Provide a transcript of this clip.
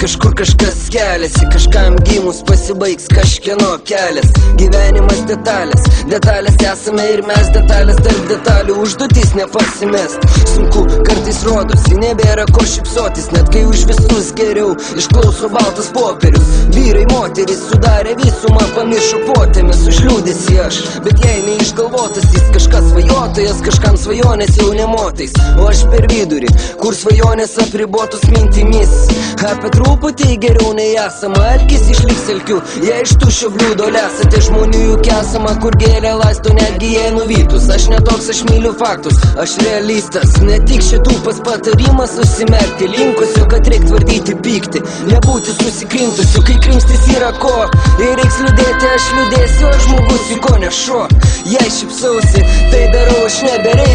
kažkur kažkas keliasi, kažkam gimus pasibaigs kažkieno kelias. Gyvenimas detalės, detalės esame ir mes detalės tarp detalių, užduotis nepasimest. Sunku kartais rodosi, nebėra ko šypsotis, net kai už visus geriau išklauso baltas popierius. Vyrai, moteris sudarė visumą, pamiršo potėmis už liūdėsi aš, bet jei neišgalvotas jis kažkas svajotojas, kažkam svajonės jau nemotais, o aš per vidurį, kur svajonės apribotos mintimis. Apie truputį geriau nei esama, alkis išliks elkiu, jei iš tuščio bliūdo lesate žmonių juk esama, kur gėlė laisto netgi jei nuvytus. Aš netoks, aš myliu faktus, aš realistas, ne tik šitų pas patarimas susimerkti, linkusiu, kad reik tvardyti pyktį, nebūti susikrintusiu, kai krimstis yra ko, ir reiks liūdėti, aš liūdėsiu, aš žmogus juk ko ne šuo. Jei šypsausi, tai darau aš nebereik.